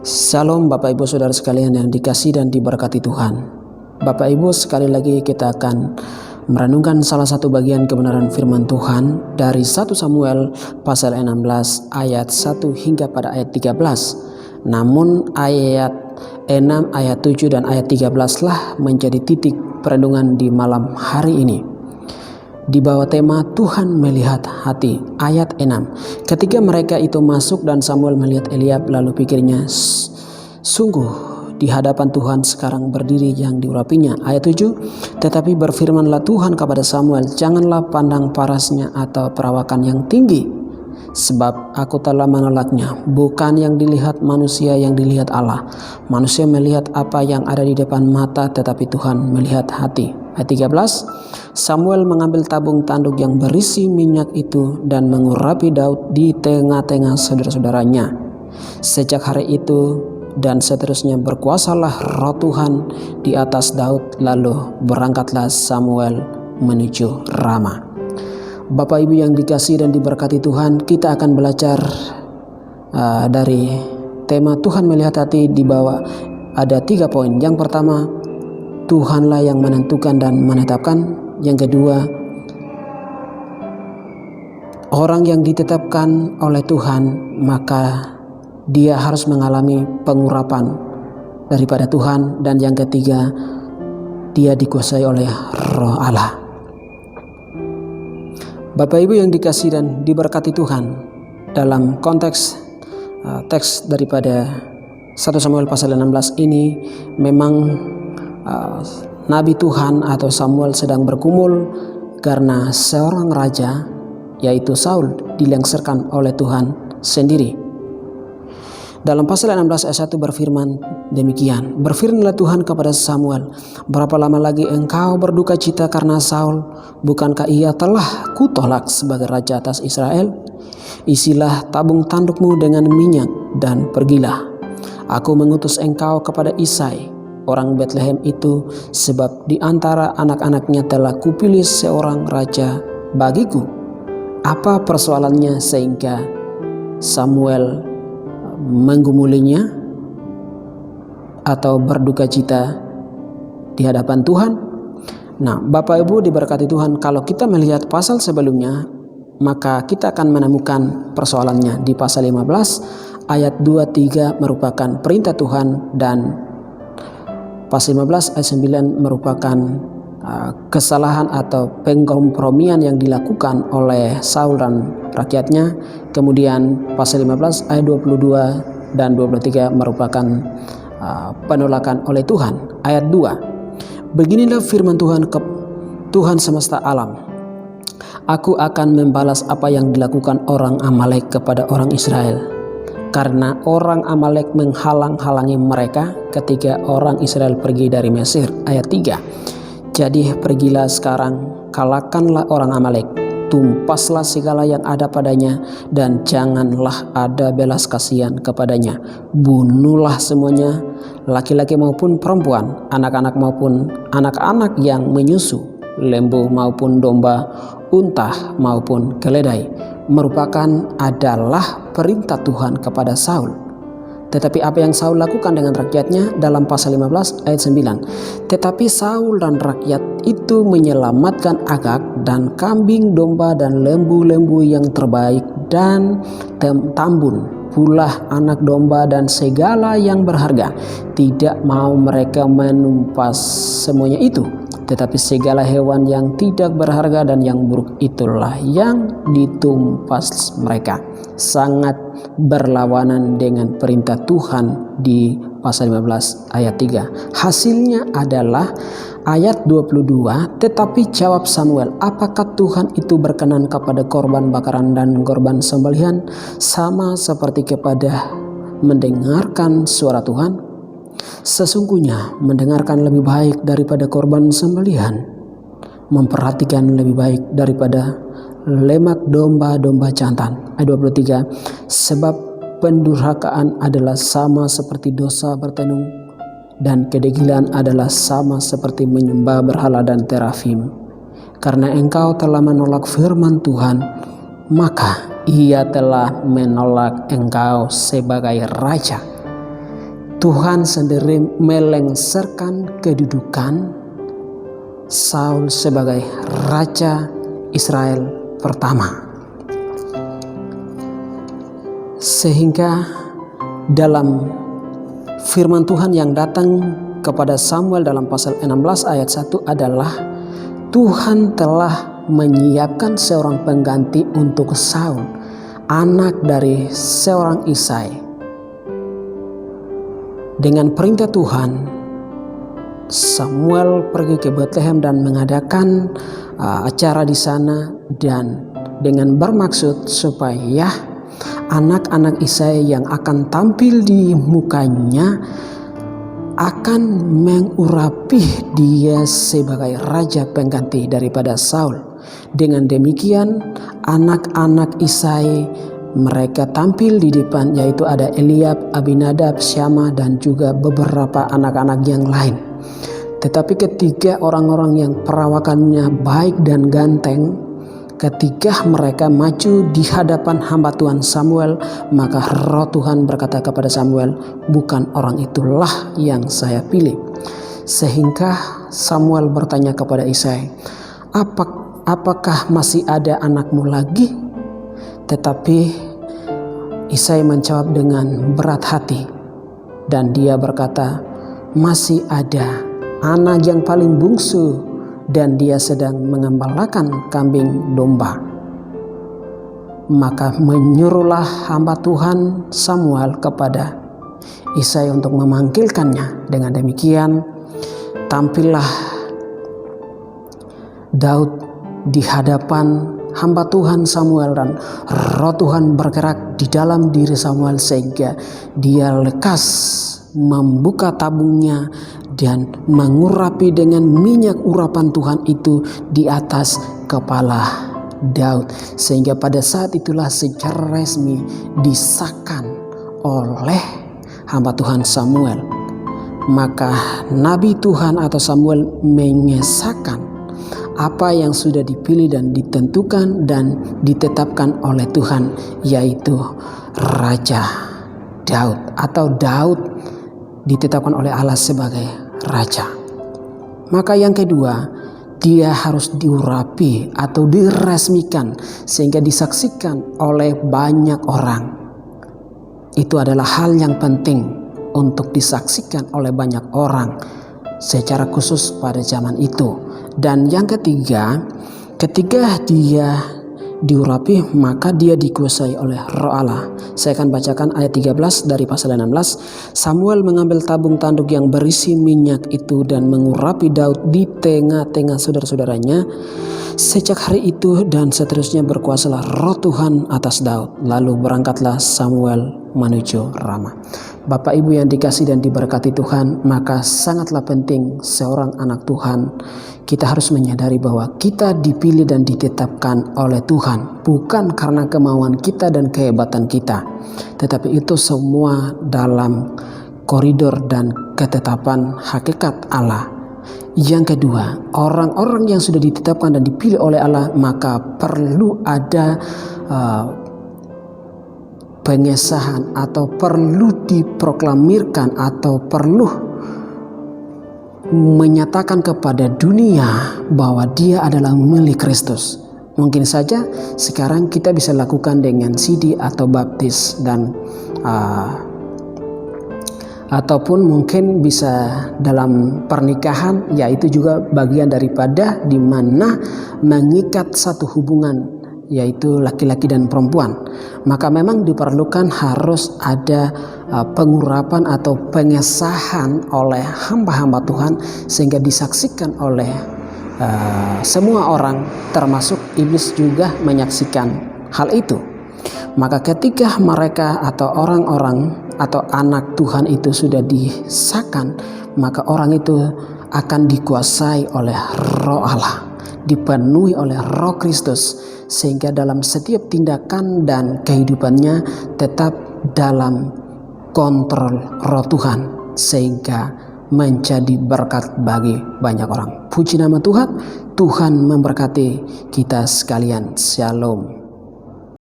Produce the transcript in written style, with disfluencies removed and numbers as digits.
Salam Bapak Ibu Saudara sekalian yang dikasihi dan diberkati Tuhan. Bapak Ibu, sekali lagi kita akan merenungkan salah satu bagian kebenaran firman Tuhan dari 1 Samuel pasal 16 ayat 1 hingga pada ayat 13. Namun ayat 6, ayat 7 dan ayat 13 lah menjadi titik perenungan di malam hari ini. Di bawah tema Tuhan melihat hati. Ayat 6. Ketika mereka itu masuk dan Samuel melihat Eliab, lalu pikirnya, sungguh di hadapan Tuhan sekarang berdiri yang diurapinya. Ayat 7. Tetapi berfirmanlah Tuhan kepada Samuel, janganlah pandang parasnya atau perawakan yang tinggi, sebab aku telah menolaknya. Bukan yang dilihat manusia, yang dilihat Allah. Manusia melihat apa yang ada di depan mata, tetapi Tuhan melihat hati. Ayat 13. Samuel mengambil tabung tanduk yang berisi minyak itu dan mengurapi Daud di tengah-tengah saudara-saudaranya. Sejak hari itu dan seterusnya berkuasalah roh Tuhan di atas Daud, lalu berangkatlah Samuel menuju Rama. Bapak Ibu yang dikasihi dan diberkati Tuhan, kita akan belajar dari tema Tuhan melihat hati. Di bawah ada 3 poin. Yang pertama, Tuhanlah yang menentukan dan menetapkan. Yang kedua, orang yang ditetapkan oleh Tuhan, maka dia harus mengalami pengurapan daripada Tuhan. Dan yang ketiga, dia dikuasai oleh Roh Allah. Bapak Ibu yang dikasihi dan diberkati Tuhan, dalam konteks teks daripada 1 Samuel pasal 16 ini, memang Nabi Tuhan atau Samuel sedang bergumul karena seorang raja, yaitu Saul, dilengsarkan oleh Tuhan sendiri. Dalam pasal 16 ayat 1 berfirman demikian, berfirmanlah Tuhan kepada Samuel, berapa lama lagi engkau berduka cita karena Saul? Bukankah ia telah kutolak sebagai raja atas Israel? Isilah tabung tandukmu dengan minyak dan pergilah. Aku mengutus engkau kepada Isai, orang Betlehem itu, sebab di antara anak-anaknya telah kupilih seorang raja bagiku. Apa persoalannya sehingga Samuel menggumulinya atau berduka cita di hadapan Tuhan? Nah, Bapak Ibu diberkati Tuhan, kalau kita melihat pasal sebelumnya, maka kita akan menemukan persoalannya di pasal 15 ayat 2-3 merupakan perintah Tuhan, dan pasal 15 ayat 9 merupakan kesalahan atau pengkompromian yang dilakukan oleh Saul dan rakyatnya. Kemudian pasal 15 ayat 22 dan 23 merupakan penolakan oleh Tuhan. Ayat 2. Beginilah firman Tuhan, Tuhan semesta alam, aku akan membalas apa yang dilakukan orang Amalek kepada orang Israel, karena orang Amalek menghalang-halangi mereka ketika orang Israel pergi dari Mesir. Ayat 3. Jadi pergilah sekarang, kalahkanlah orang Amalek, tumpaslah segala yang ada padanya, dan janganlah ada belas kasihan kepadanya. Bunuhlah semuanya, laki-laki maupun perempuan, anak-anak maupun anak-anak yang menyusu, lembu maupun domba, unta maupun keledai. Merupakan adalah perintah Tuhan kepada Saul. Tetapi apa yang Saul lakukan dengan rakyatnya dalam pasal 15 ayat 9. Tetapi Saul dan rakyat itu menyelamatkan Agag dan kambing domba dan lembu-lembu yang terbaik, dan tambun pula anak domba dan segala yang berharga. Tidak mau mereka menumpas semuanya itu, tetapi segala hewan yang tidak berharga dan yang buruk itulah yang ditumpas mereka. Sangat berlawanan dengan perintah Tuhan di pasal 15 ayat 3. Hasilnya adalah ayat 22, tetapi jawab Samuel, apakah Tuhan itu berkenan kepada korban bakaran dan korban sembelihan sama seperti kepada mendengarkan suara Tuhan? Sesungguhnya mendengarkan lebih baik daripada korban sembelihan, memperhatikan lebih baik daripada lemak domba-domba jantan. Ayat 23. Sebab pendurhakaan adalah sama seperti dosa bertenung, dan kedegilan adalah sama seperti menyembah berhala dan terafim. Karena engkau telah menolak firman Tuhan, maka ia telah menolak engkau sebagai raja. Tuhan sendiri melengsarkan kedudukan Saul sebagai Raja Israel pertama. Sehingga dalam firman Tuhan yang datang kepada Samuel dalam pasal 16 ayat 1 adalah Tuhan telah menyiapkan seorang pengganti untuk Saul, anak dari seorang Isai. Dengan perintah Tuhan, Samuel pergi ke Bethlehem dan mengadakan acara di sana, dan dengan bermaksud supaya anak-anak Isai yang akan tampil di mukanya akan mengurapi dia sebagai raja pengganti daripada Saul. Dengan demikian anak-anak Isai mereka tampil di depan, yaitu ada Eliab, Abinadab, Syama, dan juga beberapa anak-anak yang lain. Tetapi ketika orang-orang yang perawakannya baik dan ganteng, ketika mereka maju di hadapan hamba Tuhan Samuel, maka roh Tuhan berkata kepada Samuel, bukan orang itulah yang saya pilih. Sehingga Samuel bertanya kepada Isai, apakah masih ada anakmu lagi? Tetapi Isai menjawab dengan berat hati, dan dia berkata, masih ada anak yang paling bungsu, dan dia sedang mengembalakan kambing domba. Maka menyuruhlah hamba Tuhan Samuel kepada Isai untuk memanggilkannya. Dengan demikian tampillah Daud di hadapan hamba Tuhan Samuel, dan roh Tuhan bergerak di dalam diri Samuel sehingga dia lekas membuka tabungnya dan mengurapi dengan minyak urapan Tuhan itu di atas kepala Daud. Sehingga pada saat itulah secara resmi disahkan oleh hamba Tuhan Samuel. Maka Nabi Tuhan atau Samuel mengesahkan apa yang sudah dipilih dan ditentukan dan ditetapkan oleh Tuhan, yaitu Raja Daud, atau Daud ditetapkan oleh Allah sebagai raja. Maka yang kedua, dia harus diurapi atau diresmikan sehingga disaksikan oleh banyak orang. Itu adalah hal yang penting untuk disaksikan oleh banyak orang secara khusus pada zaman itu. Dan yang ketiga, ketika dia diurapi, maka dia dikuasai oleh roh Allah. Saya akan bacakan ayat 13 dari pasal 16. Samuel mengambil tabung tanduk yang berisi minyak itu dan mengurapi Daud di tengah-tengah saudara-saudaranya. Sejak hari itu dan seterusnya berkuasalah roh Tuhan atas Daud. Lalu berangkatlah Samuel menuju Rama. Bapak Ibu yang dikasih dan diberkati Tuhan, maka sangatlah penting seorang anak Tuhan, kita harus menyadari bahwa kita dipilih dan ditetapkan oleh Tuhan, bukan karena kemauan kita dan kehebatan kita, tetapi itu semua dalam koridor dan ketetapan hakikat Allah. Yang kedua, orang-orang yang sudah ditetapkan dan dipilih oleh Allah, maka perlu ada pengesahan atau perlu diproklamirkan atau perlu menyatakan kepada dunia bahwa dia adalah milik Kristus. Mungkin saja sekarang kita bisa lakukan dengan CD atau baptis dan ataupun mungkin bisa dalam pernikahan, yaitu juga bagian daripada di mana mengikat satu hubungan, yaitu laki-laki dan perempuan. Maka memang diperlukan harus ada pengurapan atau pengesahan oleh hamba-hamba Tuhan sehingga disaksikan oleh semua orang, termasuk iblis juga menyaksikan hal itu. Maka ketika mereka atau orang-orang atau anak Tuhan itu sudah disahkan, maka orang itu akan dikuasai oleh roh Allah, dipenuhi oleh roh Kristus, sehingga dalam setiap tindakan dan kehidupannya tetap dalam kontrol roh Tuhan, sehingga menjadi berkat bagi banyak orang. Puji nama Tuhan. Tuhan memberkati kita sekalian. Shalom.